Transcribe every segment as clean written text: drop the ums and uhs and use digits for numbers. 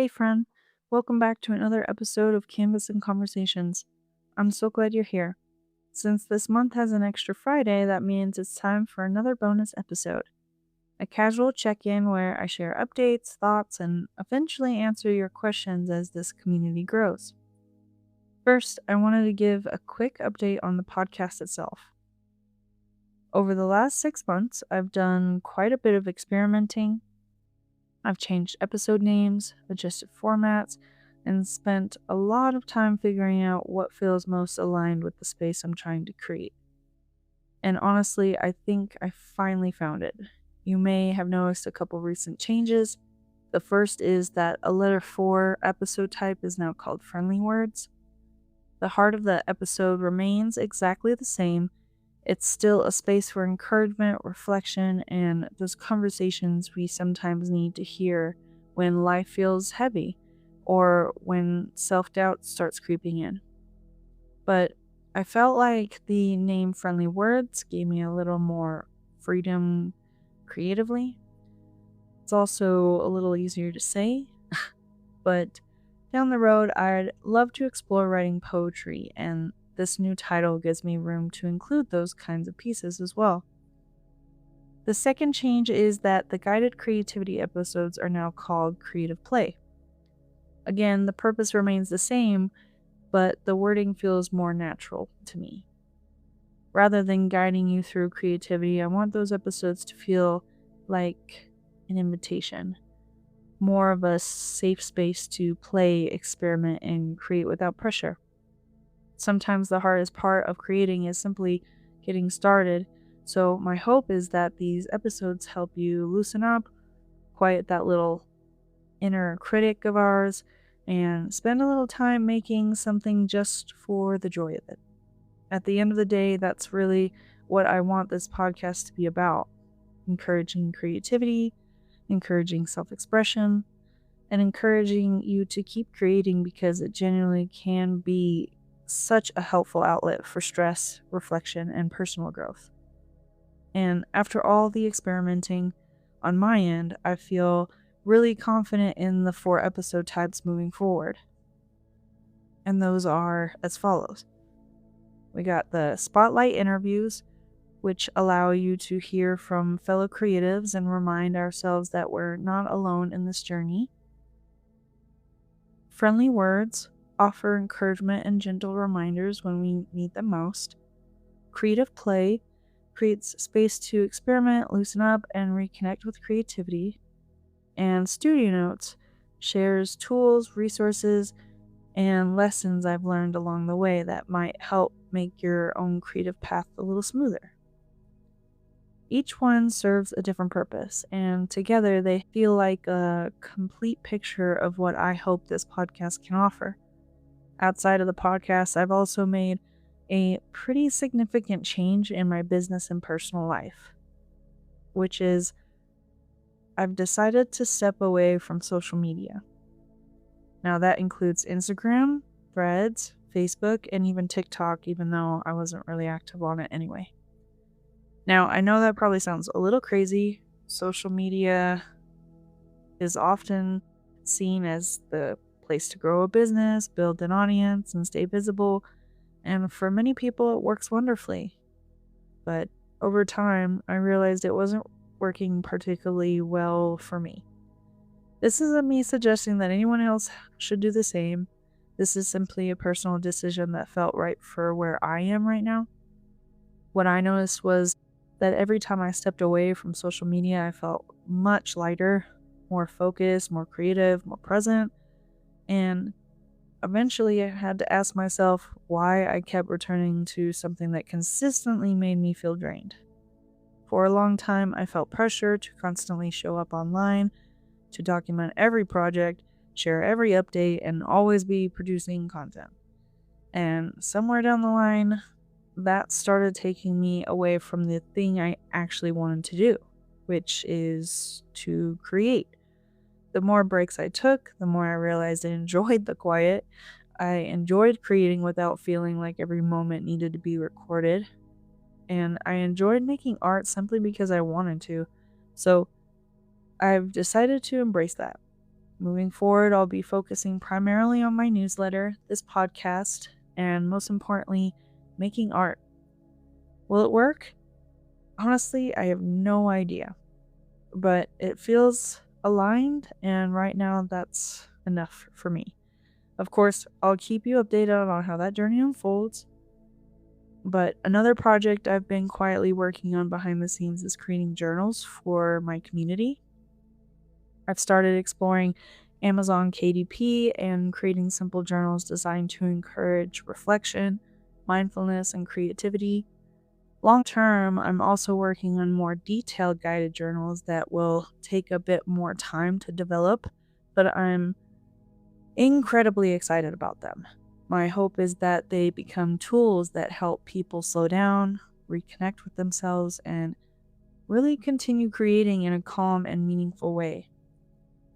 Hey, friend. Welcome back to another episode of Canvas and Conversations. I'm so glad you're here. Since this month has an extra Friday, that means it's time for another bonus episode. A casual check in where I share updates, thoughts, and eventually answer your questions as this community grows. First, I wanted to give a quick update on the podcast itself. Over the last 6 months, I've done quite a bit of experimenting. I've changed episode names, adjusted formats, and spent a lot of time figuring out what feels most aligned with the space I'm trying to create. And honestly, I think I finally found it. You may have noticed a couple recent changes. The first is that a letter 4 episode type is now called Friendly Words. The heart of the episode remains exactly the same. It's still a space for encouragement, reflection, and those conversations we sometimes need to hear when life feels heavy or when self-doubt starts creeping in. But I felt like the name Friendly Words gave me a little more freedom creatively. It's also a little easier to say, but down the road, I'd love to explore writing poetry, and this new title gives me room to include those kinds of pieces as well. The second change is that the guided creativity episodes are now called Creative Play. Again, the purpose remains the same, but the wording feels more natural to me. Rather than guiding you through creativity, I want those episodes to feel like an invitation, more of a safe space to play, experiment, and create without pressure. Sometimes the hardest part of creating is simply getting started, so my hope is that these episodes help you loosen up, quiet that little inner critic of ours, and spend a little time making something just for the joy of it. At the end of the day, that's really what I want this podcast to be about: encouraging creativity, encouraging self expression, and encouraging you to keep creating because it genuinely can be such a helpful outlet for stress, reflection, and personal growth. And after all the experimenting on my end, I feel really confident in the 4 episode types moving forward. And those are as follows. We got the spotlight interviews, which allow you to hear from fellow creatives and remind ourselves that we're not alone in this journey. Friendly words offer encouragement and gentle reminders when we need them most. Creative play creates space to experiment, loosen up, and reconnect with creativity. And Studio Notes shares tools, resources, and lessons I've learned along the way that might help make your own creative path a little smoother. Each one serves a different purpose, and together they feel like a complete picture of what I hope this podcast can offer. Outside of the podcast, I've also made a pretty significant change in my business and personal life, which is I've decided to step away from social media. Now, that includes Instagram, Threads, Facebook, and even TikTok, even though I wasn't really active on it anyway. Now, I know that probably sounds a little crazy. Social media is often seen as the place to grow a business, build an audience, and stay visible. And for many people, it works wonderfully. But over time, I realized it wasn't working particularly well for me. This isn't me suggesting that anyone else should do the same. This is simply a personal decision that felt right for where I am right now. What I noticed was that every time I stepped away from social media, I felt much lighter, more focused, more creative, more present, and eventually I had to ask myself why I kept returning to something that consistently made me feel drained. For a long time, I felt pressure to constantly show up online, to document every project, share every update, and always be producing content. And somewhere down the line, that started taking me away from the thing I actually wanted to do, which is to create. The more breaks I took, the more I realized I enjoyed the quiet. I enjoyed creating without feeling like every moment needed to be recorded. And I enjoyed making art simply because I wanted to. So I've decided to embrace that. Moving forward, I'll be focusing primarily on my newsletter, this podcast, and most importantly, making art. Will it work? Honestly, I have no idea, but it feels aligned, and right now that's enough for me. Of course, I'll keep you updated on how that journey unfolds, but another project I've been quietly working on behind the scenes is creating journals for my community. I've started exploring Amazon KDP and creating simple journals designed to encourage reflection, mindfulness, and creativity. Long term, I'm also working on more detailed guided journals that will take a bit more time to develop, but I'm incredibly excited about them. My hope is that they become tools that help people slow down, reconnect with themselves, and really continue creating in a calm and meaningful way.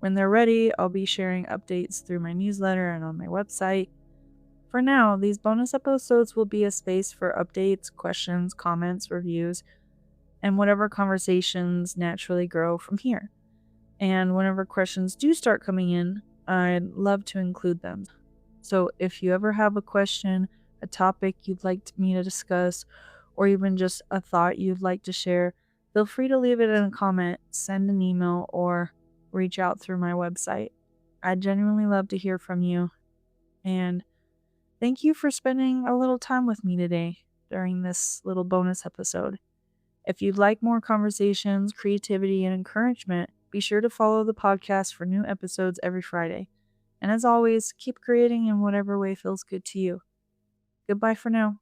When they're ready, I'll be sharing updates through my newsletter and on my website. For now, these bonus episodes will be a space for updates, questions, comments, reviews, and whatever conversations naturally grow from here. And whenever questions do start coming in, I'd love to include them. So if you ever have a question, a topic you'd like me to discuss, or even just a thought you'd like to share, feel free to leave it in a comment, send an email, or reach out through my website. I'd genuinely love to hear from you. And thank you for spending a little time with me today during this little bonus episode. If you'd like more conversations, creativity, and encouragement, be sure to follow the podcast for new episodes every Friday. And as always, keep creating in whatever way feels good to you. Goodbye for now.